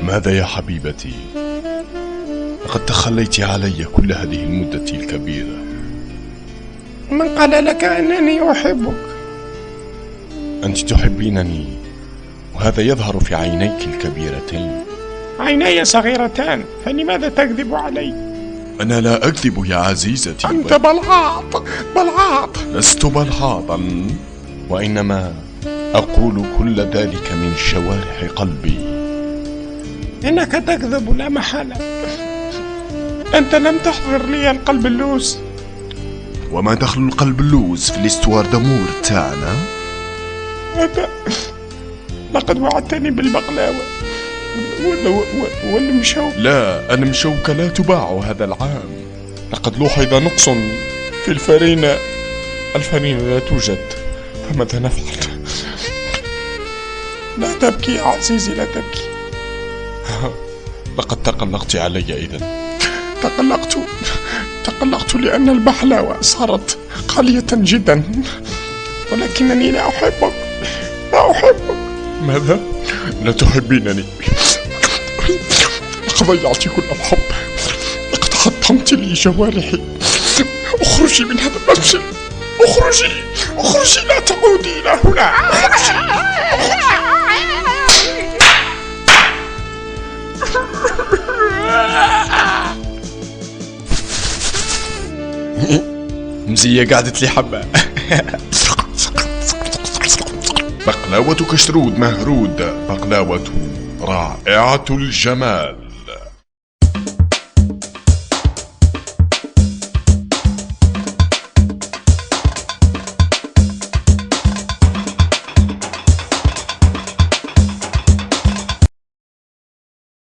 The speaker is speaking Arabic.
ماذا يا حبيبتي؟ لقد تخليت علي كل هذه المدة الكبيرة. من قال لك أنني أحبك؟ أنت تحبينني، وهذا يظهر في عينيك الكبيرتين. عيني صغيرتان، فلماذا تكذب علي؟ أنا لا أكذب يا عزيزتي. أنت بلعاط بلعاط. لست بلعاطا، وإنما أقول كل ذلك من شوارح قلبي. إنك تكذب لا محالة. أنت لم تحضر لي القلب اللوز. وما دخل القلب اللوز في الاستوار دامور تاعنا؟ أنت لقد وعدتني بالبقلاوة والمشوك. لا، المشوكة لا تباع هذا العام. لقد لوحظ نقص في الفرينة لا توجد، فماذا نفعل؟ لا تبكي يا عزيزي، لا تبكي. لقد تقلقت علي إذن. تقلقت لأن البحلاوة صارت غالية جدا، ولكنني لا أحبك. ماذا؟ لا تحبينني؟ لقد ضيعت كل الحب، لقد حطمت لي جوارحي. اخرجي من هذا المنزل، اخرجي، لا تعودي إلى هنا. مزية قعدت لي حبة. بقلاوة كشرود مهرود، بقلاوة رائعة الجمال.